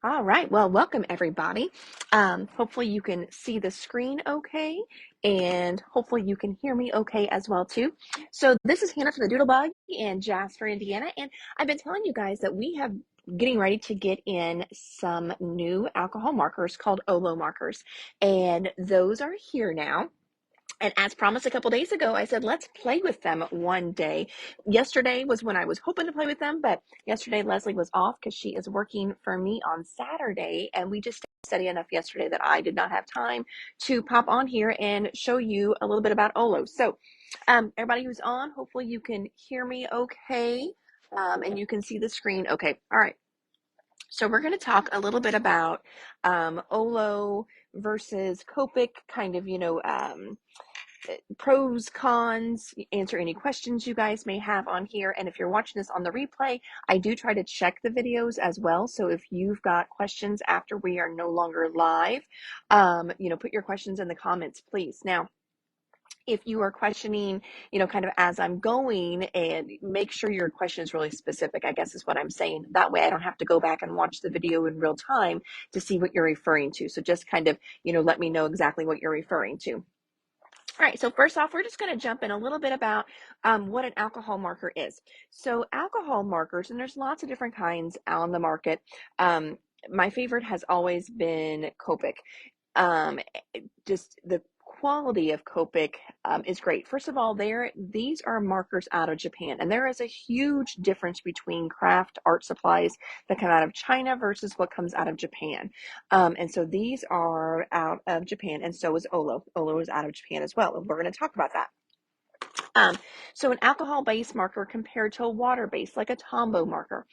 All right. Well, welcome everybody. Hopefully you can see the screen okay, and hopefully you can hear me okay as well too. So this is Hannah from the Doodlebug in Jasper, Indiana, and I've been telling you guys that we have getting ready to get in some new alcohol markers called OLO markers, and those are here now. And as promised a couple days ago, I said, let's play with them one day. Yesterday was when I was hoping to play with them, but yesterday Leslie was off because she is working for me on Saturday. And we just stayed steady enough yesterday that I did not have time to pop on here and show you a little bit about OLO. So everybody who's on, hopefully you can hear me okay. And you can see the screen. Okay. All right. So we're going to talk a little bit about OLO versus Copic, kind of, pros, cons, answer any questions you guys may have on here. And if you're watching this on the replay, I do try to check the videos as well. So if you've got questions after we are no longer live, put your questions in the comments, please. Now, if you are questioning, kind of as I'm going, and make sure your question is really specific, I guess is what I'm saying. That way I don't have to go back and watch the video in real time to see what you're referring to. So just kind of, let me know exactly what you're referring to. All right, so first off, we're just going to jump in a little bit about what an alcohol marker is. So alcohol markers, and there's lots of different kinds on the market. My favorite has always been Copic. Just the quality of Copic is great. First of all, these are markers out of Japan, and there is a huge difference between craft art supplies that come out of China versus what comes out of Japan. And so these are out of Japan, and so is OLO. OLO is out of Japan as well, and we're going to talk about that. So an alcohol-based marker compared to a water-based, like a Tombow marker.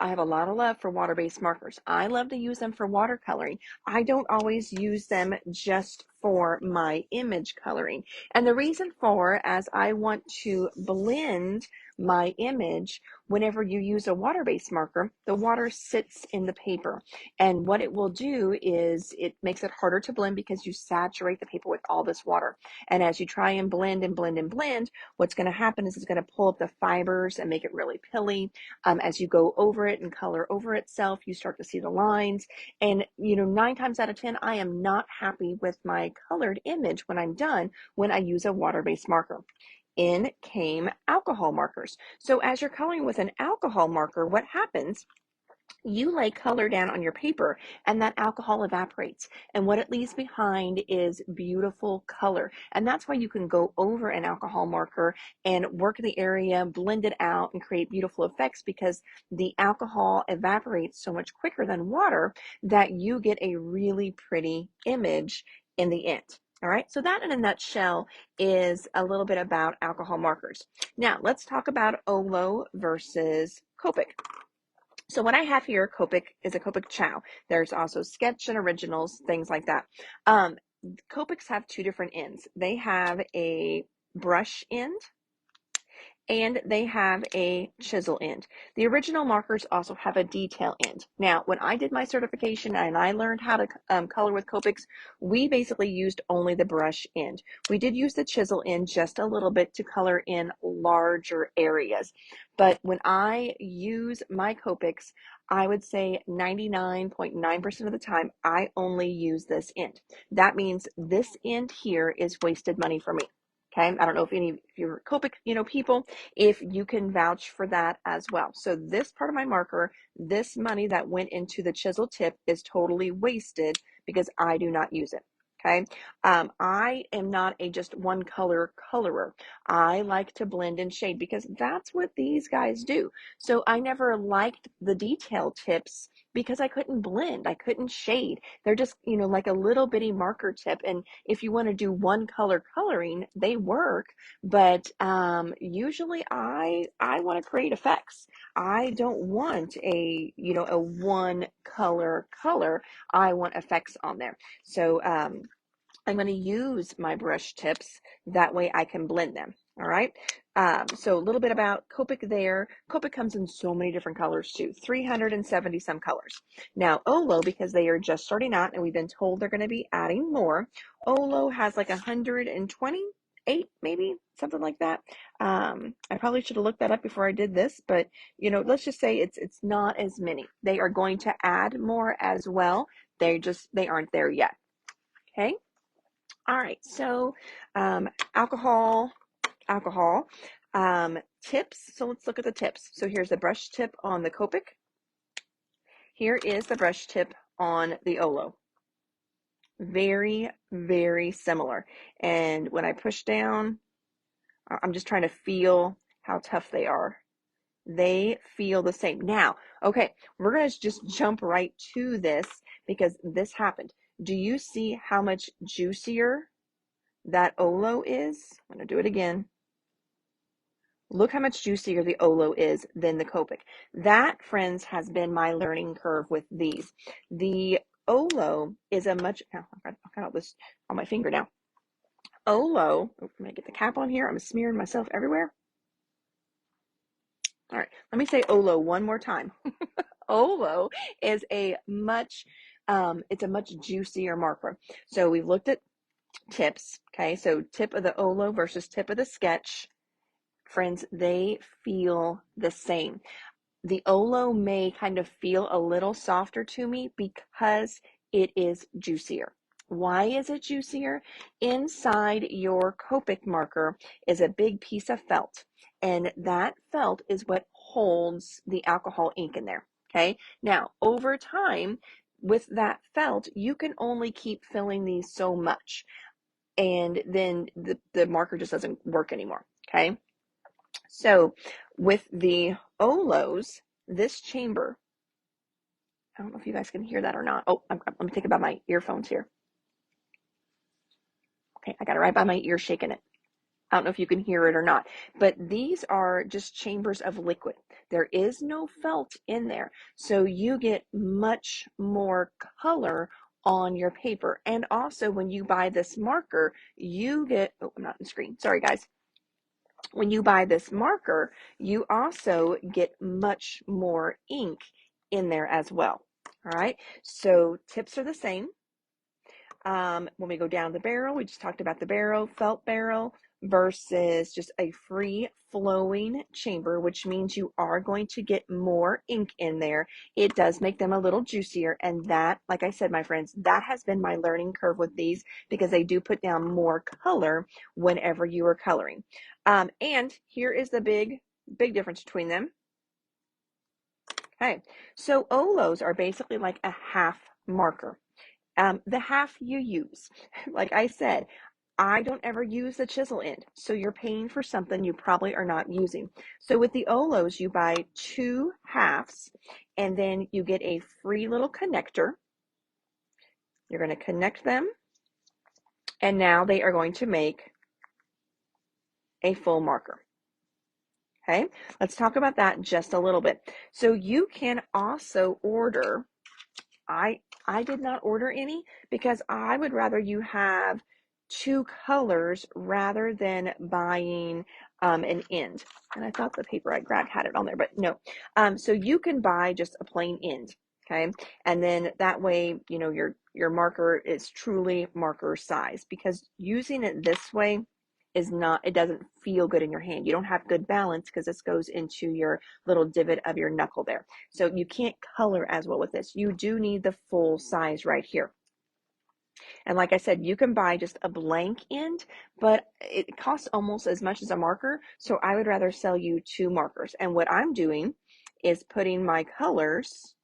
I have a lot of love for water-based markers. I love to use them for watercoloring. I don't always use them just for my image coloring. And the reason for, as I want to blend my image, whenever you use a water-based marker, the water sits in the paper. And what it will do is it makes it harder to blend because you saturate the paper with all this water. And as you try and blend and blend and blend, what's going to happen is it's going to pull up the fibers and make it really pilly. As you go over it and color over itself, you start to see the lines. And, 9 times out of 10, I am not happy with my colored image when I'm done when I use a water-based marker. In came alcohol markers. So as you're coloring with an alcohol marker, what happens, you lay color down on your paper and that alcohol evaporates, and what it leaves behind is beautiful color. And that's why you can go over an alcohol marker and work the area, blend it out, and create beautiful effects, because the alcohol evaporates so much quicker than water that you get a really pretty image in the end. All right, so that in a nutshell is a little bit about alcohol markers. Now let's talk about OLO versus Copic. So what I have here, Copic, is a Copic Chow. There's also Sketch and Originals, things like that. Copics have 2 different ends. They have a brush end and they have a chisel end. The original markers also have a detail end. Now, when I did my certification and I learned how to color with Copics, we basically used only the brush end. We did use the chisel end just a little bit to color in larger areas. But when I use my Copics, I would say 99.9% of the time, I only use this end. That means this end here is wasted money for me. Okay, I don't know if any of your Copic, people, if you can vouch for that as well. So this part of my marker, this money that went into the chisel tip is totally wasted because I do not use it. Okay, I am not a just one color colorer. I like to blend and shade because that's what these guys do. So I never liked the detail tips because I couldn't blend, I couldn't shade. They're just, like a little bitty marker tip. And if you want to do one color coloring, they work. But usually I want to create effects. I don't want a one color color. I want effects on there. So I'm going to use my brush tips. That way I can blend them. All right. So a little bit about Copic there. Copic comes in so many different colors too, 370 some colors. Now OLO, because they are just starting out and we've been told they're going to be adding more, OLO has like 120 8, maybe something like that. I probably should have looked that up before I did this, but let's just say it's not as many. They are going to add more as well. They aren't there yet. Okay. All right. So, alcohol, tips. So let's look at the tips. So here's the brush tip on the Copic. Here is the brush tip on the OLO. Very, very similar. And when I push down, I'm just trying to feel how tough they are. They feel the same. Now, okay, we're going to just jump right to this because this happened. Do you see how much juicier that OLO is? I'm going to do it again. Look how much juicier the OLO is than the Copic. That, friends, has been my learning curve with these. The OLO is a much, oh, I've got this on my finger now. OLO, I'm going to get the cap on here. I'm smearing myself everywhere. All right, let me say OLO one more time. OLO is it's a much juicier marker. So we've looked at tips, okay? So tip of the OLO versus tip of the sketch. Friends, they feel the same. The OLO may kind of feel a little softer to me because it is juicier. Why is it juicier? Inside your Copic marker is a big piece of felt, and that felt is what holds the alcohol ink in there. Okay. Now, over time, with that felt, you can only keep filling these so much, and then the marker just doesn't work anymore. Okay. So with the OLOs, this chamber, I don't know if you guys can hear that or not. Oh, let me think about my earphones here. Okay, I got it right by my ear shaking it. I don't know if you can hear it or not, but these are just chambers of liquid. There is no felt in there. So you get much more color on your paper. And also when you buy this marker, you get, oh, I'm not on the screen. Sorry, guys. When you buy this marker, you also get much more ink in there as well. All right, so tips are the same. When we go down the barrel, we just talked about the barrel, felt barrel versus just a free flowing chamber, which means you are going to get more ink in there. It does make them a little juicier. And that, like I said, my friends, that has been my learning curve with these because they do put down more color whenever you are coloring. And here is the big difference between them. Okay, so OLOs are basically like a half marker. The half you use, like I said, I don't ever use the chisel end. So you're paying for something you probably are not using. So with the OLOs, you buy 2 halves and then you get a free little connector. You're going to connect them. And now they are going to make a full marker. Okay, let's talk about that just a little bit. So you can also order, I did not order any because I would rather you have 2 colors rather than buying an end. And I thought the paper I grabbed had it on there, but no. So you can buy just a plain end, okay? And then that way, your marker is truly marker size because using it this way is not, it doesn't feel good in your hand. You don't have good balance because this goes into your little divot of your knuckle there. So you can't color as well with this. You do need the full size right here. And like I said, you can buy just a blank end, but it costs almost as much as a marker. So I would rather sell you 2 markers. And what I'm doing is putting my colors,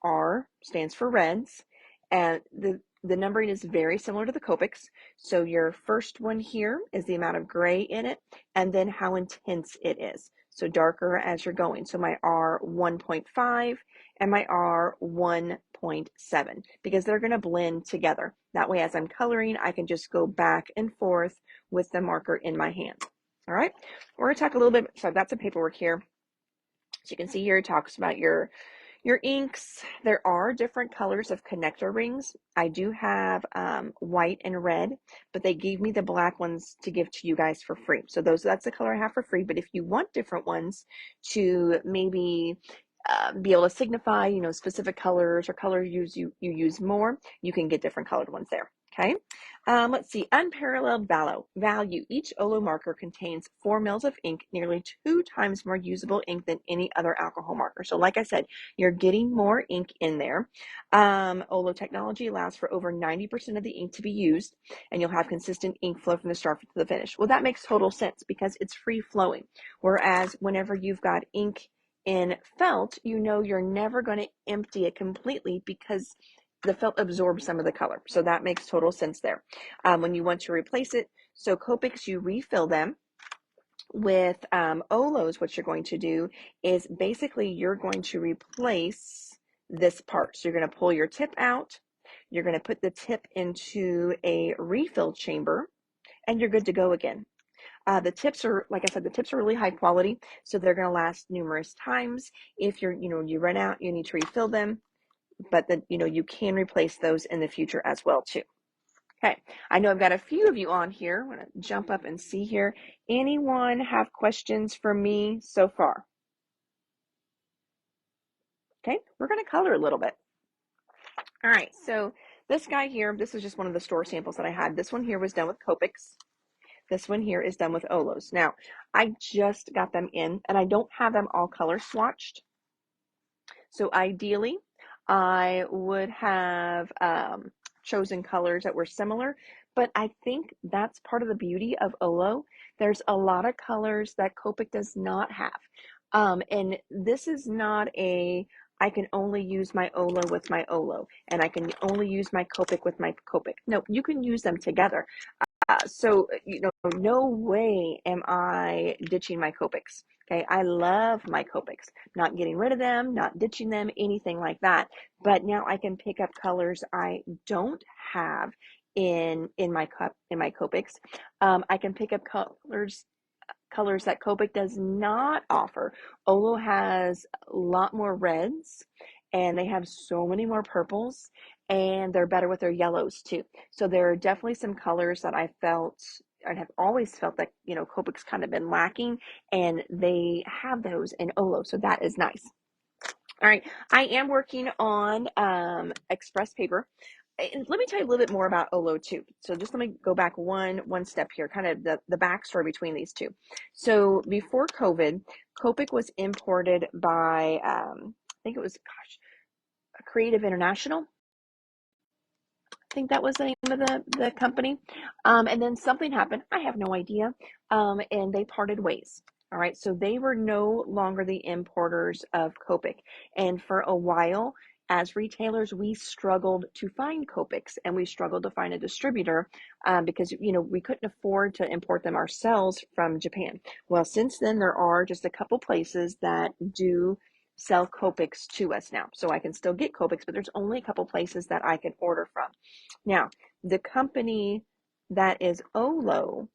R stands for reds, and the numbering is very similar to the Copics. So your first one here is the amount of gray in it, and then how intense it is. So darker as you're going. So my R 1.5 and my R 1.7 because they're going to blend together. That way, as I'm coloring, I can just go back and forth with the marker in my hand. All right, we're going to talk a little bit. So I've got some paperwork here. So you can see here it talks about your inks. There are different colors of connector rings. I do have white and red, but they gave me the black ones to give to you guys for free. So that's the color I have for free. But if you want different ones to maybe be able to signify, specific colors or colors you use more, you can get different colored ones there. Okay. Let's see, unparalleled value. Each OLO marker contains 4 mils of ink, nearly 2 times more usable ink than any other alcohol marker. So like I said, you're getting more ink in there. OLO technology allows for over 90% of the ink to be used, and you'll have consistent ink flow from the start to the finish. Well, that makes total sense because it's free flowing. Whereas whenever you've got ink in felt, you're never going to empty it completely because the felt absorbs some of the color. So that makes total sense there. When you want to replace it, so Copics, you refill them. With OLOs, what you're going to do is basically you're going to replace this part. So you're going to pull your tip out. You're going to put the tip into a refill chamber, and you're good to go again. The tips are, like I said, the tips are really high quality, so they're going to last numerous times. If you run out, you need to refill them, but then, you can replace those in the future as well too. Okay, I know I've got a few of you on here. I'm going to jump up and see here. Anyone have questions for me so far? Okay, we're going to color a little bit. All right, so this guy here, this is just one of the store samples that I had. This one here was done with Copics. This one here is done with OLOs. Now, I just got them in, and I don't have them all color swatched. So ideally, I would have chosen colors that were similar, but I think that's part of the beauty of OLO. There's a lot of colors that Copic does not have. And this is not I can only use my OLO with my OLO, and I can only use my Copic with my Copic. No, you can use them together. So, no way am I ditching my Copics. Okay, I love my Copics. Not getting rid of them, not ditching them, anything like that. But now I can pick up colors I don't have in my Copics. I can pick up colors that Copic does not offer. OLO has a lot more reds, and they have so many more purples, and they're better with their yellows too. So there are definitely some colors that I have always felt that, Copic's kind of been lacking, and they have those in OLO. So that is nice. All right, I am working on express paper. And let me tell you a little bit more about OLO too. So just let me go back one step here, kind of the backstory between these two. So before COVID, Copic was imported by I think it was Creative International. I think that was the name of the company. And then something happened. I have no idea. And they parted ways. All right. So they were no longer the importers of Copic. And for a while, as retailers, we struggled to find Copics, and we struggled to find a distributor because, we couldn't afford to import them ourselves from Japan. Well, since then, there are just a couple places that do sell Copics to us now. So I can still get Copics, but there's only a couple places that I can order from. Now, the company that is OLO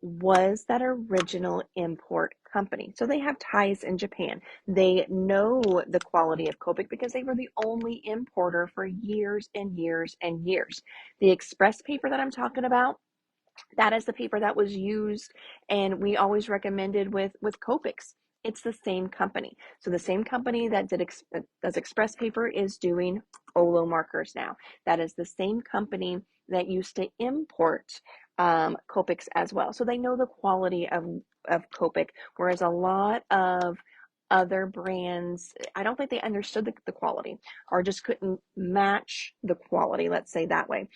was that original import company. So they have ties in Japan. They know the quality of Copic because they were the only importer for years and years and years. The express paper that I'm talking about, that is the paper that was used, and we always recommended with Copics. It's the same company. So the same company that does express paper is doing OLO markers now. That is the same company that used to import Copics as well. So they know the quality of Copic, whereas a lot of other brands, I don't think they understood the quality, or just couldn't match the quality, let's say that way.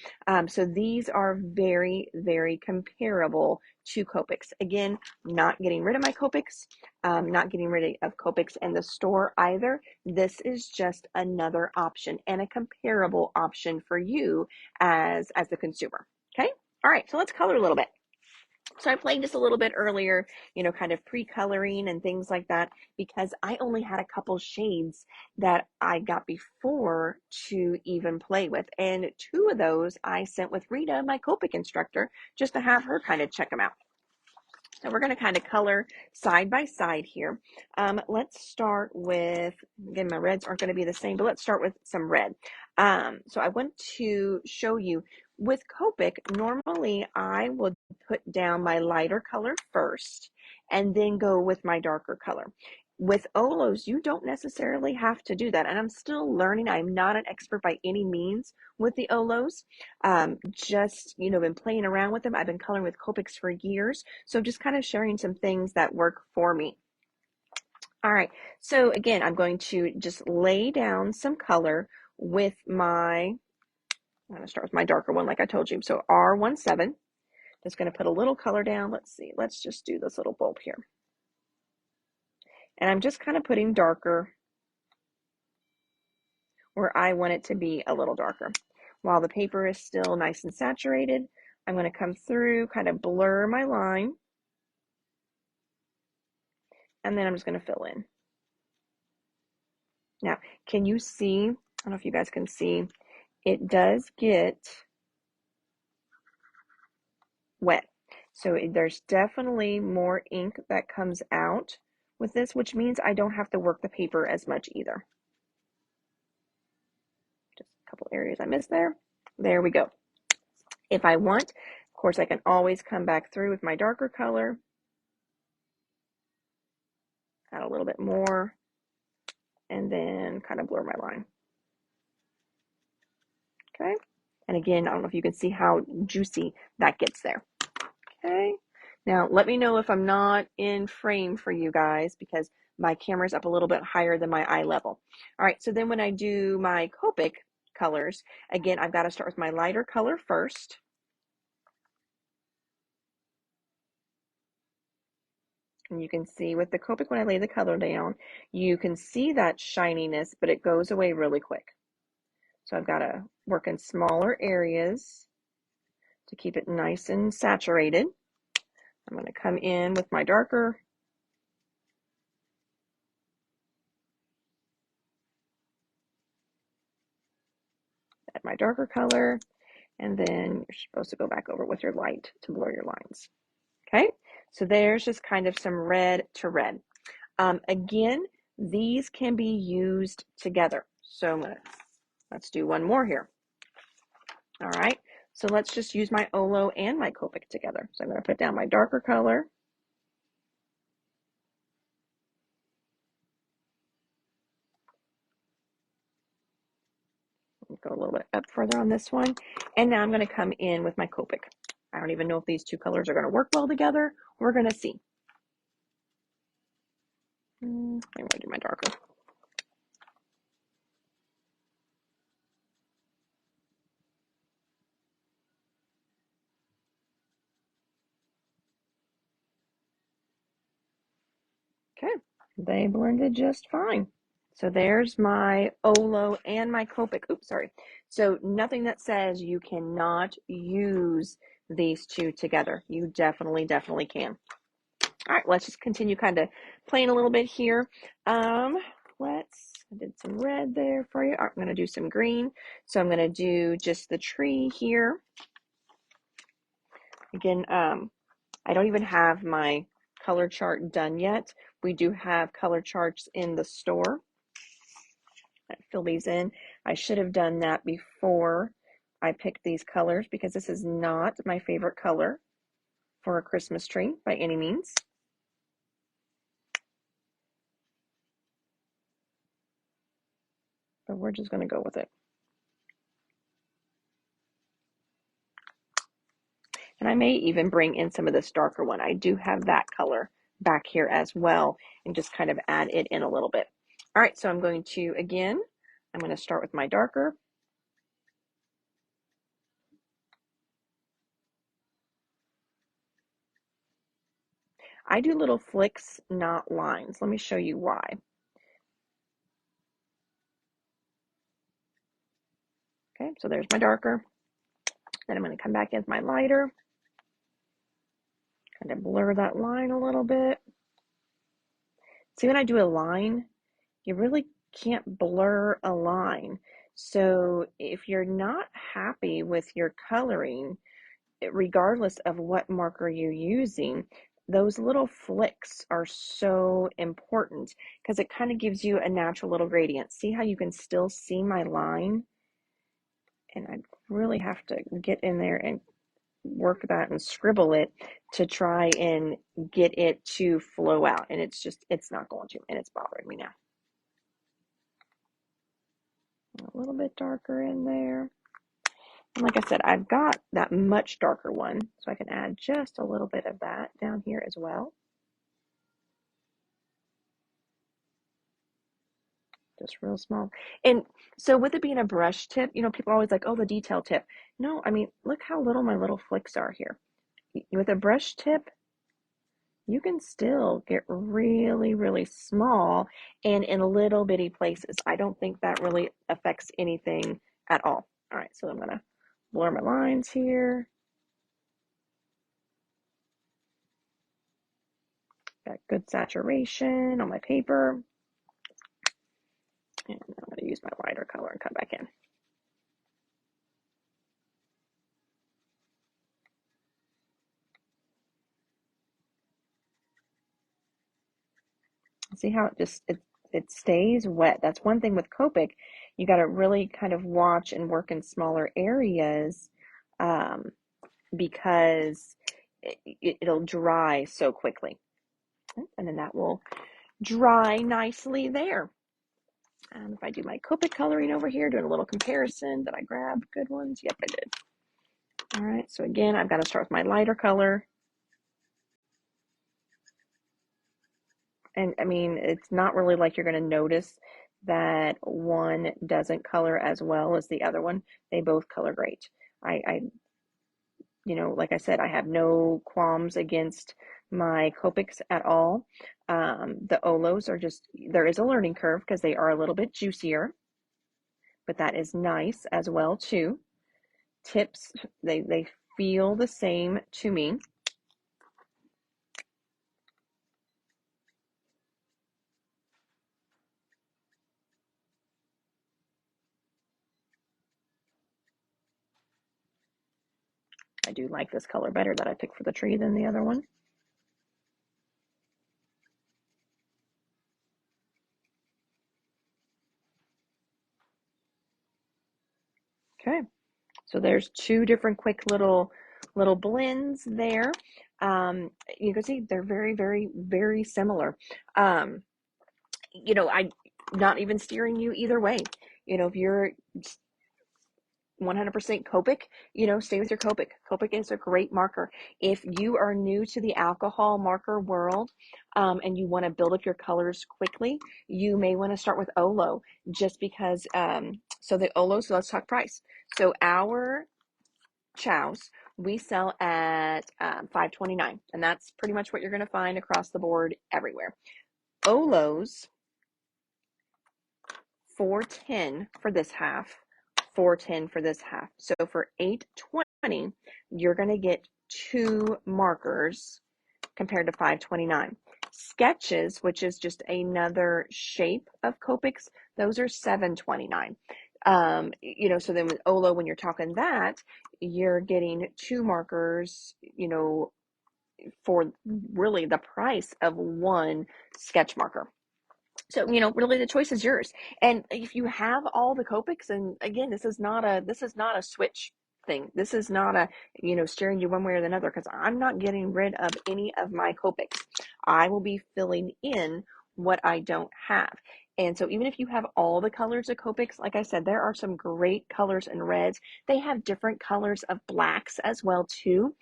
So these are very, very comparable to Copics. Again, not getting rid of my Copics, not getting rid of Copics in the store either. This is just another option and a comparable option for you as the consumer. Okay. All right. So let's color a little bit. So I played just a little bit earlier, kind of pre-coloring and things like that, because I only had a couple shades that I got before to even play with. And 2 of those I sent with Rita, my Copic instructor, just to have her kind of check them out. So we're going to kind of color side by side here. Let's start with, again, my reds aren't going to be the same, but let's start with some red. So I want to show you with Copic, normally I would put down my lighter color first and then go with my darker color. With OLOs, you don't necessarily have to do that. And I'm still learning. I'm not an expert by any means with the OLOs. Just, been playing around with them. I've been coloring with Copics for years. So just kind of sharing some things that work for me. All right. So again, I'm going to just lay down some color with I'm going to start with my darker one, like I told you. So R17, just going to put a little color down. Let's see. Let's just do this little bulb here. And I'm just kind of putting darker where I want it to be a little darker. While the paper is still nice and saturated, I'm going to come through, kind of blur my line, and then I'm just going to fill in. Now, can you see? I don't know if you guys can see. It does get wet. So there's definitely more ink that comes out with this, which means I don't have to work the paper as much either. Just a couple areas I missed there. There we go. If I want, of course, I can always come back through with my darker color, add a little bit more, and then kind of blur my line. Okay. And again, I don't know if you can see how juicy that gets there. Okay. Now, let me know if I'm not in frame for you guys because my camera's up a little bit higher than my eye level. All right. So then when I do my Copic colors, again, I've got to start with my lighter color first. And you can see with the Copic, when I lay the color down, you can see that shininess, but it goes away really quick. So I've got to work in smaller areas to keep it nice and saturated. I'm going to come in with my darker. Add my darker color. And then you're supposed to go back over with your light to blur your lines. Okay, so there's just kind of some red to red. Again, these can be used together. So let's do one more here. All right, so let's just use my OLO and my Copic together. So I'm going to put down my darker color. Go a little bit up further on this one. And now I'm going to come in with my Copic. I don't even know if these two colors are going to work well together. We're going to see. I'm going to do my darker. Okay, they blended just fine. So there's my OLO and my Copic. Oops, sorry. So nothing that says you cannot use these two together. You definitely can. All right, let's just continue kind of playing a little bit here. I did some red there for you. I'm going to do some green. So I'm going to do just the tree here. Again, I don't even have my color chart done yet. We do have color charts in the store. Fill these in. I should have done that before I picked these colors because this is not my favorite color for a Christmas tree by any means. But we're just going to go with it. And I may even bring in some of this darker one. I do have that color back here as well and just kind of add it in a little bit. All right, so I'm going to start with my darker. I do little flicks, not lines. Let me show you why. Okay, so there's my darker. Then I'm going to come back in with my lighter. Kind of blur that line a little bit. See, when I do a line, you really can't blur a line. So if you're not happy with your coloring, regardless of what marker you're using, those little flicks are so important because it kind of gives you a natural little gradient. See how you can still see my line? And I really have to get in there and work that and scribble it to try and get it to flow out. And it's not going to, and it's bothering me now. A little bit darker in there. And like I said, I've got that much darker one, so I can add just a little bit of that down here as well. Just real small. And so with it being a brush tip, people are always like, oh, the detail tip. No, I mean, look how little my little flicks are here. With a brush tip, you can still get really, really small and in little bitty places. I don't think that really affects anything at all. All right, so I'm gonna blur my lines here. Got good saturation on my paper. And I'm going to use my lighter color and come back in. See how it stays wet. That's one thing with Copic. You got to really kind of watch and work in smaller areas because it'll dry so quickly. And then that will dry nicely there. If I do my Copic coloring over here, doing a little comparison, did I grab good ones? Yep, I did. All right, so again, I've got to start with my lighter color. And I mean, it's not really like you're going to notice that one doesn't color as well as the other one. They both color great. Like I said, I have no qualms against my Copics at all. The Olos are there is a learning curve because they are a little bit juicier, but that is nice as well too. Tips, they feel the same to me. I do like this color better that I picked for the tree than the other one. Okay, so there's two different quick little blends there. You can see they're very, very, very similar. I'm not even steering you either way. If you're 100% Copic, stay with your Copic. Copic is a great marker. If you are new to the alcohol marker world and you want to build up your colors quickly, you may want to start with OLO just because, so the OLO, so let's talk price. So our chows we sell at $5.29, and that's pretty much what you're going to find across the board everywhere. OLOs, $4.10 for this half, $4.10 for this half. So for $8.20, you're going to get two markers compared to $5.29. Sketches, which is just another shape of Copics, those are $7.29. So then with OLO, when you're talking that, you're getting two markers, for really the price of one sketch marker. So, really the choice is yours. And if you have all the Copics, and again, this is not a switch thing. This is not a, steering you one way or the other, because I'm not getting rid of any of my Copics. I will be filling in what I don't have. And so even if you have all the colors of Copics, like I said, there are some great colors and reds. They have different colors of blacks as well too.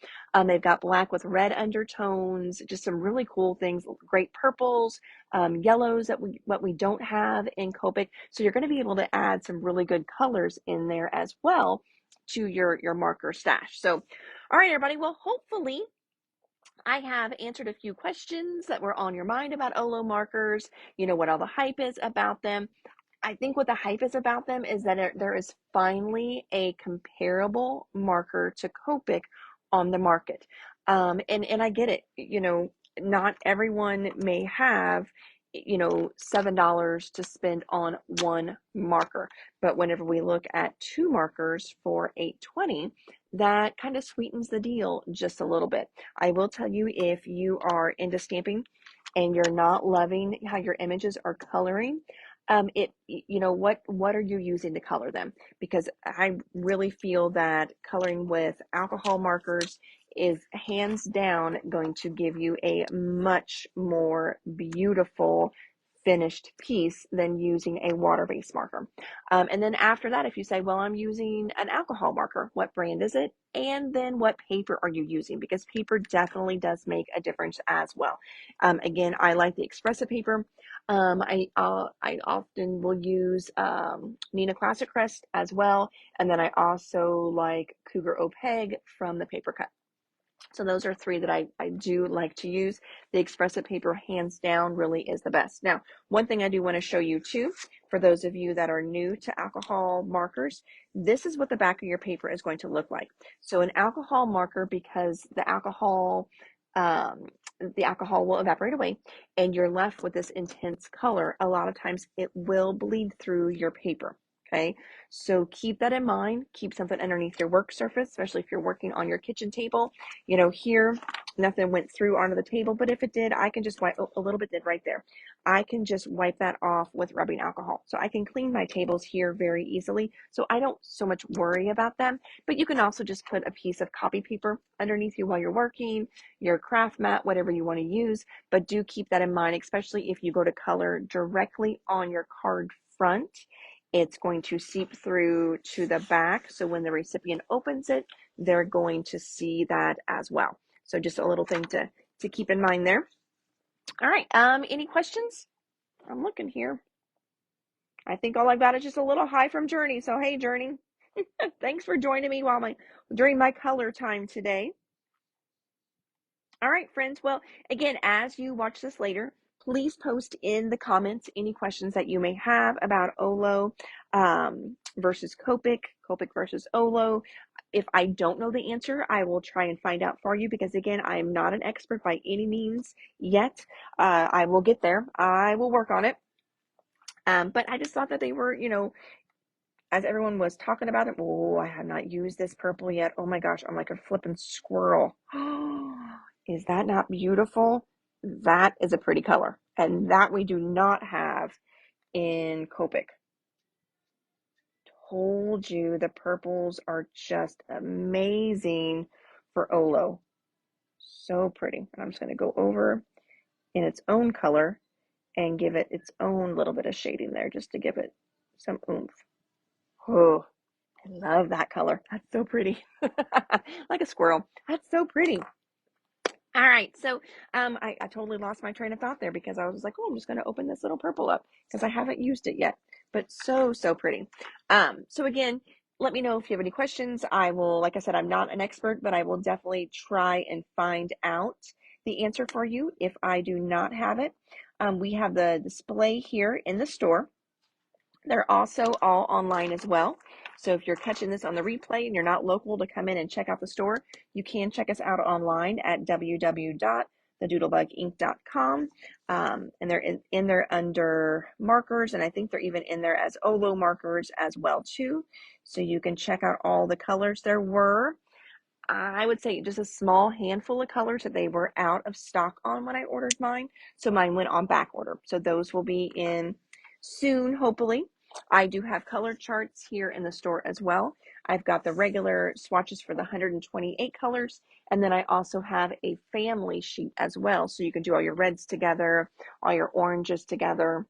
They've got black with red undertones, just some really cool things, great purples, yellows what we don't have in Copic. So you're going to be able to add some really good colors in there as well to your marker stash. So, all right, everybody. Well, hopefully I have answered a few questions that were on your mind about OLO markers, what all the hype is about them. I think what the hype is about them is that there is finally a comparable marker to Copic on the market. And I get it, not everyone may have, $7 to spend on one marker. But whenever we look at two markers for $8.20, that kind of sweetens the deal just a little bit. I will tell you, if you are into stamping and you're not loving how your images are coloring, What are you using to color them? Because I really feel that coloring with alcohol markers is hands down going to give you a much more beautiful finished piece than using a water-based marker. And then after that, if you say, well, I'm using an alcohol marker, what brand is it? And then what paper are you using? Because paper definitely does make a difference as well. Again, I like the Expressa paper. I often will use Nina Classic Crest as well, and then I also like Cougar Opeg from the Paper Cut. So those are three that I do like to use. The Expressa paper, hands down, really is the best. Now, one thing I do want to show you too, for those of you that are new to alcohol markers, this is what the back of your paper is going to look like. So an alcohol marker, because um, the alcohol will evaporate away and you're left with this intense color, a lot of times it will bleed through your paper. Okay, so keep that in mind. Keep something underneath your work surface, especially if you're working on your kitchen table. Here, nothing went through onto the table, but if it did, I can just wipe, a little bit did right there. I can just wipe that off with rubbing alcohol. So I can clean my tables here very easily. So I don't so much worry about them, but you can also just put a piece of copy paper underneath you while you're working, your craft mat, whatever you want to use, but do keep that in mind, especially if you go to color directly on your card front. It's going to seep through to the back. So when the recipient opens it, they're going to see that as well. So just a little thing to keep in mind there. All right. Any questions? I'm looking here. I think all I've got is just a little hi from Journey. So hey, Journey, thanks for joining me during my color time today. All right, friends. Well, again, as you watch this later, please post in the comments any questions that you may have about OLO versus Copic versus OLO. If I don't know the answer, I will try and find out for you because, again, I am not an expert by any means yet. I will get there. I will work on it. But I just thought that they were, as everyone was talking about it, oh, I have not used this purple yet. Oh my gosh, I'm like a flippin' squirrel. Is that not beautiful? That is a pretty color. And that we do not have in Copic. Told you the purples are just amazing for OLO. So pretty. And I'm just going to go over in its own color and give it its own little bit of shading there just to give it some oomph. Oh, I love that color. That's so pretty. Like a squirrel. That's so pretty. All right, so I totally lost my train of thought there because I was like, oh, I'm just going to open this little purple up because I haven't used it yet, but so pretty. So again, let me know if you have any questions. I will, like I said, I'm not an expert, but I will definitely try and find out the answer for you if I do not have it. We have the display here in the store. They're also all online as well. So if you're catching this on the replay and you're not local to come in and check out the store, you can check us out online at www.thedoodlebuginc.com. And they're in there under markers, and I think they're even in there as OLO markers as well too. So you can check out all the colors there were. I would say just a small handful of colors that they were out of stock on when I ordered mine. So mine went on back order. So those will be in soon, hopefully. I do have color charts here in the store as well. I've got the regular swatches for the 128 colors, and then I also have a family sheet as well. So you can do all your reds together, all your oranges together,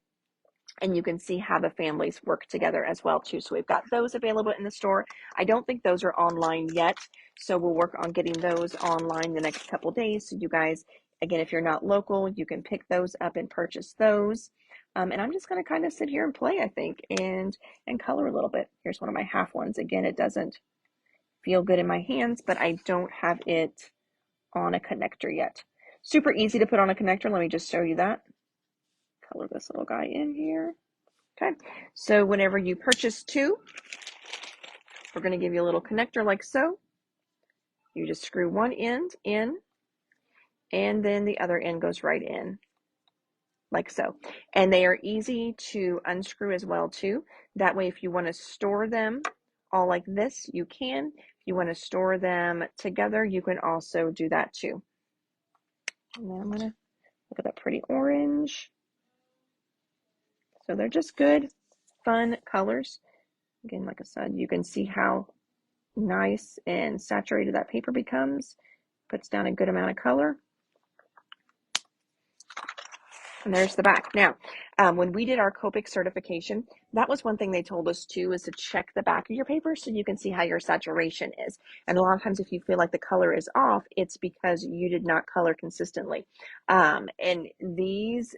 and you can see how the families work together as well too. So we've got those available in the store. I don't think those are online yet, so we'll work on getting those online the next couple days. So you guys, again, if you're not local, you can pick those up and purchase those. And I'm just going to kind of sit here and play, I think, and color a little bit. Here's one of my half ones. Again, it doesn't feel good in my hands, but I don't have it on a connector yet. Super easy to put on a connector. Let me just show you that. Color this little guy in here. Okay, so whenever you purchase two, we're going to give you a little connector like so. You just screw one end in, and then the other end goes right in, like so. And they are easy to unscrew as well too. That way, if you want to store them all like this, you can. If you want to store them together, you can also do that too. And then I'm going to look at that pretty orange. So they're just good, fun colors. Again, like I said, you can see how nice and saturated that paper becomes. Puts down a good amount of color. And there's the back. Now, when we did our Copic certification, that was one thing they told us too, is to check the back of your paper so you can see how your saturation is. And a lot of times if you feel like the color is off, it's because you did not color consistently. And these,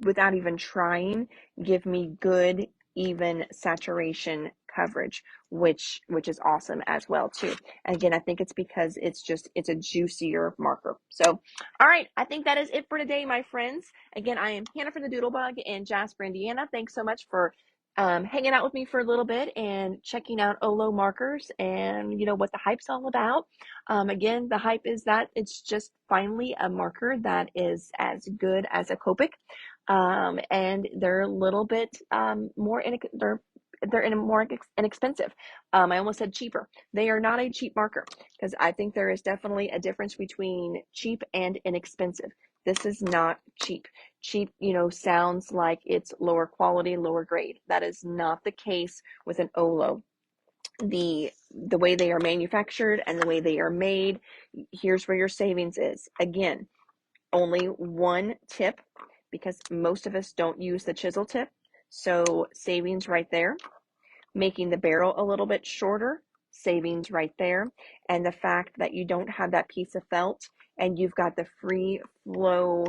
without even trying, give me good even saturation coverage, which is awesome as well too. And again, I think it's because it's a juicier marker. So all right, I think that is it for today, my friends. Again, I am Hannah from the Doodlebug in Jasper, Indiana. Thanks so much for hanging out with me for a little bit and checking out OLO markers and what the hype's all about. Again, the hype is that it's just finally a marker that is as good as a Copic. And they're a little bit more more inexpensive. I almost said cheaper. They are not a cheap marker, because I think there is definitely a difference between cheap and inexpensive. This is not cheap. Cheap, sounds like it's lower quality, lower grade. That is not the case with an OLO. The way they are manufactured and the way they are made, here's where your savings is. Again, only one tip, because most of us don't use the chisel tip. So savings right there. Making the barrel a little bit shorter, savings right there. And the fact that you don't have that piece of felt and you've got the free flow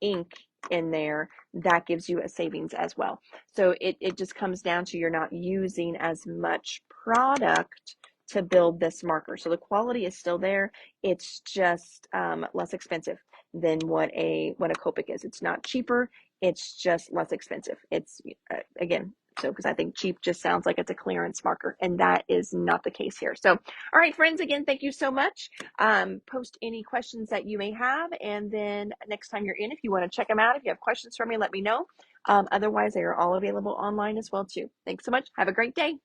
ink in there, that gives you a savings as well. So it just comes down to you're not using as much product to build this marker. So the quality is still there. It's just less expensive than what a Copic is. It's not cheaper. It's just less expensive. It's again, so because I think cheap just sounds like it's a clearance marker, and that is not the case here. So, all right, friends, again, thank you so much. Post any questions that you may have, and then next time you're in, if you want to check them out, if you have questions for me, let me know. Otherwise, they are all available online as well too. Thanks so much. Have a great day.